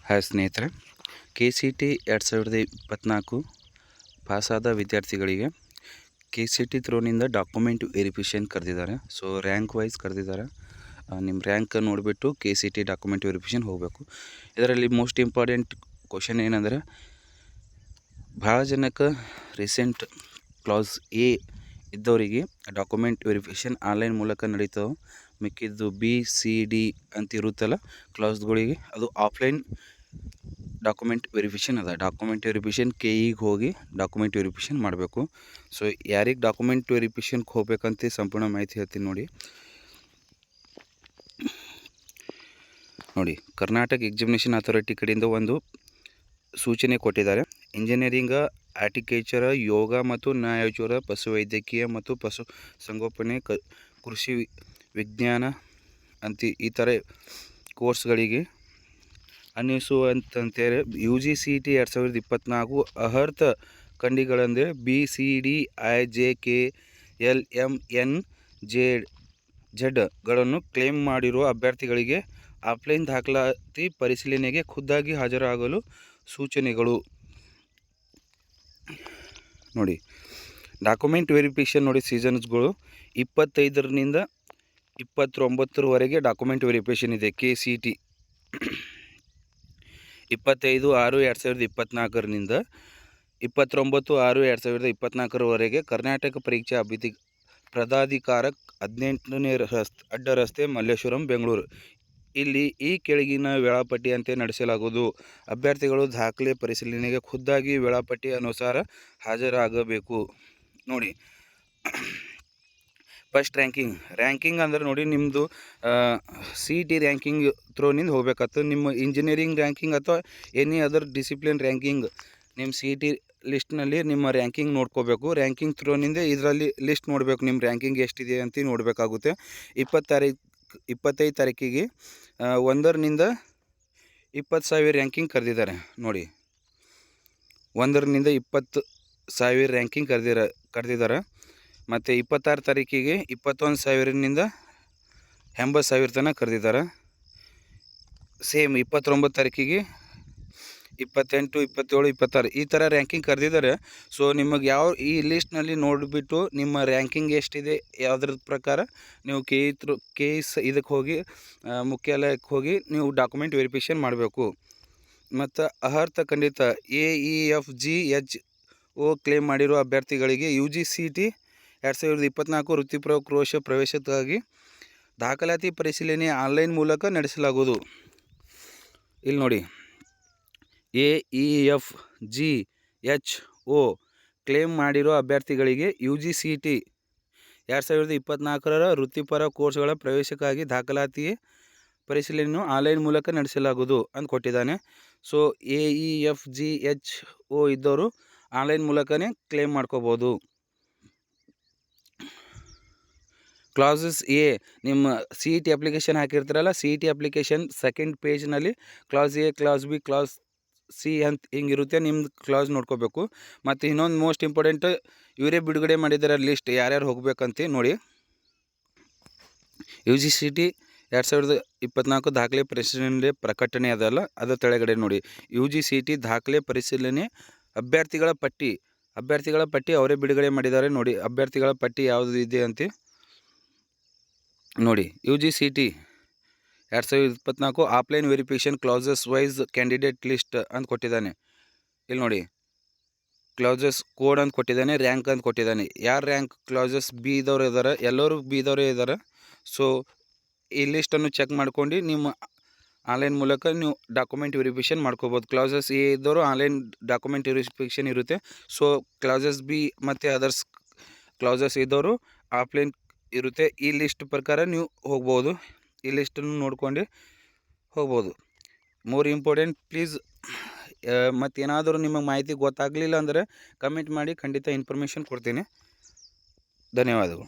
Hi ಸ್ನೇಹಿತರೆ, KCT 2024 ಪಾಸಾದ ವಿದ್ಯಾರ್ಥಿಗಳಿಗೆ KCT ಥ್ರೋನಿಂದ document verification ಕರೆದಿದ್ದಾರೆ. ಸೊ ರ್ಯಾಂಕ್ ವೈಸ್ ಕರೆದಿದ್ದಾರೆ. ನಿಮ್ಮ ರ್ಯಾಂಕ್ ನೋಡಿಬಿಟ್ಟು KCT ಡಾಕ್ಯುಮೆಂಟ್ ವೆರಿಫಿಕೇಷನ್ ಹೋಗಬೇಕು. ಇದರಲ್ಲಿ ಮೋಸ್ಟ್ ಇಂಪಾರ್ಟೆಂಟ್ ಕ್ವಶನ್ ಏನಂದರೆ, ಭಾಳ ಜನಕ್ಕೆ ರೀಸೆಂಟ್ ಕ್ಲಾಸ್ ಎ ಇದ್ದವರಿಗೆ ಡಾಕ್ಯುಮೆಂಟ್ ವೆರಿಫಿಕೇಷನ್ ಆನ್ಲೈನ್ ಮೂಲಕ ನಡೀತಾವೆ. ಮಿಕ್ಕಿದ್ದು BCD ಅಂತ ಇರುತ್ತಲ್ಲ ಕ್ಲಾಸ್ಗಳಿಗೆ, ಅದು ಆಫ್ಲೈನ್ ಡಾಕ್ಯುಮೆಂಟ್ ವೆರಿಫಿಕೇಷನ್ ಅದ. ಡಾಕ್ಯುಮೆಂಟ್ ವೆರಿಫಿಕೇಷನ್ KEಗೆ ಹೋಗಿ ಡಾಕ್ಯುಮೆಂಟ್ ವೆರಿಫಿಕೇಷನ್ ಮಾಡಬೇಕು. ಸೊ ಯಾರಿಗೆ ಡಾಕ್ಯುಮೆಂಟ್ ವೆರಿಫಿಕೇಷನ್ಗೆ ಹೋಗ್ಬೇಕಂತ ಸಂಪೂರ್ಣ ಮಾಹಿತಿ ಹೇಳ್ತೀನಿ ನೋಡಿ. ಕರ್ನಾಟಕ ಎಕ್ಸಾಮಿನೇಷನ್ ಅಥಾರಿಟಿ ಕಡೆಯಿಂದ ಒಂದು ಸೂಚನೆ ಕೊಟ್ಟಿದ್ದಾರೆ. ಇಂಜಿನಿಯರಿಂಗ್, ಆರ್ಟಿಕಲ್ಚರ್, ಯೋಗ ಮತ್ತು ನ್ಯಾಯೋಚರ, ಪಶುವೈದ್ಯಕೀಯ ಮತ್ತು ಪಶು ಸಂಗೋಪನೆ, ಕೃಷಿ ವಿಜ್ಞಾನ ಅಂತ ಈ ಥರ ಕೋರ್ಸ್ಗಳಿಗೆ ಅನ್ವಯಿಸುವಂತಂತೇಳಿ UGCET 2024 ಅರ್ಹತ ಖಂಡಿಗಳಂದರೆ BCD, IJK, LM, NZ ಗಳನ್ನು ಕ್ಲೇಮ್ ಮಾಡಿರುವ ಅಭ್ಯರ್ಥಿಗಳಿಗೆ ಆಫ್ಲೈನ್ ದಾಖಲಾತಿ ಪರಿಶೀಲನೆಗೆ ಖುದ್ದಾಗಿ ಹಾಜರಾಗಲು ಸೂಚನೆಗಳು ನೋಡಿ. ಡಾಕ್ಯುಮೆಂಟ್ ವೆರಿಫಿಕೇಷನ್ ನೋಡಿ, ಸೀಸನ್ಸ್ಗಳು 25ರಿಂದ 29ರವರೆಗೆ ಡಾಕ್ಯುಮೆಂಟ್ ವೆರಿಫಿಕೇಷನ್ ಇದೆ. KCT 25/6/2024ರಿಂದ 29/6/2024ರವರೆಗೆ ಕರ್ನಾಟಕ ಪರೀಕ್ಷಾ ಪ್ರಾಧಿಕಾರ 18ನೇ ಅಡ್ಡ ರಸ್ತೆ, ಮಲ್ಲೇಶ್ವರಂ, ಬೆಂಗಳೂರು. ಇಲ್ಲಿ ಈ ಕೆಳಗಿನ ವೇಳಾಪಟ್ಟಿಯಂತೆ ನಡೆಸಲಾಗುವುದು. ಅಭ್ಯರ್ಥಿಗಳು ದಾಖಲೆ ಪರಿಶೀಲನೆಗೆ ಖುದ್ದಾಗಿ ವೇಳಾಪಟ್ಟಿ ಅನುಸಾರ ಹಾಜರಾಗಬೇಕು ನೋಡಿ. ಫಸ್ಟ್ ರ್ಯಾಂಕಿಂಗ್ ಅಂದ್ರೆ ನೋಡಿ, ನಿಮ್ಮದು CET ರ್ಯಾಂಕಿಂಗ್ ಥ್ರೋನಿಂದ ಹೋಗ್ಬೇಕಾಗ್ತದೆ. ನಿಮ್ಮ ಇಂಜಿನಿಯರಿಂಗ್ ರ್ಯಾಂಕಿಂಗ್ ಅಥವಾ ಎನಿ ಅದರ್ ಡಿಸಿಪ್ಲಿನ್ ರ್ಯಾಂಕಿಂಗ್, ನಿಮ್ಮ CET ಲಿಸ್ಟ್ನಲ್ಲಿ ನಿಮ್ಮ ರ್ಯಾಂಕಿಂಗ್ ನೋಡ್ಕೋಬೇಕು. ರ್ಯಾಂಕಿಂಗ್ ಥ್ರೋನಿಂದ ಇದರಲ್ಲಿ ಲಿಸ್ಟ್ ನೋಡಬೇಕು, ನಿಮ್ಮ ರ್ಯಾಂಕಿಂಗ್ ಎಷ್ಟಿದೆ ಅಂತ ನೋಡಬೇಕಾಗುತ್ತೆ. 25 ತಾರೀಕಿಗೆ 1ರಿಂದ 20,000 ರ್ಯಾಂಕಿಂಗ್ ಕರೆದಿದ್ದಾರೆ ನೋಡಿ. 1ರಿಂದ 20,000 ರ್ಯಾಂಕಿಂಗ್ ಕರೆದಿದ್ದಾರೆ. ಮತ್ತು 26 ತಾರೀಕಿಗೆ 21,000ರಿಂದ 80,000 ತನಕ ಕರೆದಿದ್ದಾರೆ. ಸೇಮ್ 29 ತಾರೀಕಿಗೆ 28, 27, 26 ಈ ಥರ ರ್ಯಾಂಕಿಂಗ್ ಕರೆದಿದ್ದಾರೆ. ಸೊ ನಿಮಗೆ ಯಾವ ಈ ಲಿಸ್ಟ್ನಲ್ಲಿ ನೋಡಿಬಿಟ್ಟು ನಿಮ್ಮ ರ್ಯಾಂಕಿಂಗ್ ಎಷ್ಟಿದೆ ಯಾವುದ್ರ ಪ್ರಕಾರ ನೀವು ಇದಕ್ಕೆ ಹೋಗಿ ಮುಖ್ಯಾಲಯಕ್ಕೆ ಹೋಗಿ ನೀವು ಡಾಕ್ಯುಮೆಂಟ್ ವೆರಿಫಿಕೇಷನ್ ಮಾಡಬೇಕು. ಮತ್ತು ಅರ್ಹತ ಖಂಡಿತ AEFGHO ಕ್ಲೇಮ್ ಮಾಡಿರುವ ಅಭ್ಯರ್ಥಿಗಳಿಗೆ UGCET 2024 ವೃತ್ತಿಪೂರ್ವ ಕೋರ್ಸ್ ಪ್ರವೇಶಕ್ಕಾಗಿ ದಾಖಲಾತಿ ಪರಿಶೀಲನೆ ಆನ್ಲೈನ್ ಮೂಲಕ ನಡೆಸಲಾಗುವುದು. ಇಲ್ಲಿ ನೋಡಿ, AEFGHO ಕ್ಲೇಮ್ ಮಾಡಿರುವ ಅಭ್ಯರ್ಥಿಗಳಿಗೆ UGCET 2024 ವೃತ್ತಿಪರ ಕೋರ್ಸ್ಗಳ ಪ್ರವೇಶಕ್ಕಾಗಿ ದಾಖಲಾತಿ ಪರಿಶೀಲನೆಯನ್ನು ಆನ್ಲೈನ್ ಮೂಲಕ ನಡೆಸಲಾಗುವುದು ಅಂತ ಕೊಟ್ಟಿದ್ದಾನೆ. ಸೊ AEFGHO ಇದ್ದವರು ಆನ್ಲೈನ್ ಮೂಲಕನೇ ಕ್ಲೇಮ್ ಮಾಡ್ಕೋಬೋದು. ಕ್ಲಾಸಸ್ A, ನಿಮ್ಮ CET ಅಪ್ಲಿಕೇಶನ್ ಹಾಕಿರ್ತಾರಲ್ಲ, CET ಅಪ್ಲಿಕೇಶನ್ ಸೆಕೆಂಡ್ ಪೇಜ್ನಲ್ಲಿ class A, class B, class C ಅಂತ ಹಿಂಗಿರುತ್ತೆ. ನಿಮ್ದು ಕ್ಲಾಸ್ ನೋಡ್ಕೋಬೇಕು. ಮತ್ತು ಇನ್ನೊಂದು ಮೋಸ್ಟ್ ಇಂಪಾರ್ಟೆಂಟ್, ಇವರೇ ಬಿಡುಗಡೆ ಮಾಡಿದ್ದಾರೆ ಲಿಸ್ಟ್ ಯಾರ್ಯಾರು ಹೋಗ್ಬೇಕಂತ ನೋಡಿ. UGCET 2024 ದಾಖಲೆ ಪರಿಶೀಲನೆ ಪ್ರಕಟಣೆ ಅದಲ್ಲ, ಅದರ ಕೆಳಗಡೆ ನೋಡಿ UGCET ದಾಖಲೆ ಪರಿಶೀಲನೆ ಅಭ್ಯರ್ಥಿಗಳ ಪಟ್ಟಿ ಅವರೇ ಬಿಡುಗಡೆ ಮಾಡಿದ್ದಾರೆ ನೋಡಿ. ಅಭ್ಯರ್ಥಿಗಳ ಪಟ್ಟಿ ಯಾವುದು ಇದೆ ಅಂತ ನೋಡಿ. UGCET 2024 offline verification classes wise candidate list ಅಂತ ಕೊಟ್ಟಿದ್ದಾನೆ. ಇಲ್ಲಿ ನೋಡಿ, ಕ್ಲಾಸಸ್ ಕೋಡ್ ಅಂತ ಕೊಟ್ಟಿದ್ದಾನೆ, ರ್ಯಾಂಕ್ ಅಂತ ಕೊಟ್ಟಿದ್ದಾನೆ. ಯಾರು ರ್ಯಾಂಕ್ ಕ್ಲಾಸಸ್ B ಇದ್ದವರು ಇದ್ದಾರೆ, ಎಲ್ಲರೂ B ಇದ್ದವರೇ ಇದ್ದಾರೆ. ಸೊ ಈ ಲಿಸ್ಟನ್ನು ಚೆಕ್ ಮಾಡ್ಕೊಂಡು ನಿಮ್ಮ ಆನ್ಲೈನ್ ಮೂಲಕ ನೀವು ಡಾಕ್ಯುಮೆಂಟ್ ವೆರಿಫಿಕೇಷನ್ ಮಾಡ್ಕೋಬೋದು. ಕ್ಲಾಸಸ್ A ಇದ್ದವರು ಆನ್ಲೈನ್ ಡಾಕ್ಯುಮೆಂಟ್ ವೆರಿಫಿಕೇಷನ್ ಇರುತ್ತೆ. ಸೊ ಕ್ಲಾಸಸ್ B ಮತ್ತು ಅದರ್ಸ್ ಕ್ಲಾಸಸ್ ಇದ್ದವರು ಆಫ್ಲೈನ್ ಇರುತ್ತೆ. ಈ ಲಿಸ್ಟ್ ಪ್ರಕಾರ ನೀವು ಹೋಗ್ಬೋದು. ಈ ಲಿಸ್ಟನ್ನು ನೋಡ್ಕೊಂಡು ಹೋಗ್ಬೋದು. ಮೋರ್ ಇಂಪಾರ್ಟೆಂಟ್ ಪ್ಲೀಸ್, ಮತ್ತೇನಾದರೂ ನಿಮಗೆ ಮಾಹಿತಿ ಗೊತ್ತಾಗಲಿಲ್ಲ ಅಂದರೆ ಕಮೆಂಟ್ ಮಾಡಿ, ಖಂಡಿತ ಇನ್ಫಾರ್ಮೇಷನ್ ಕೊಡ್ತೀನಿ. ಧನ್ಯವಾದಗಳು.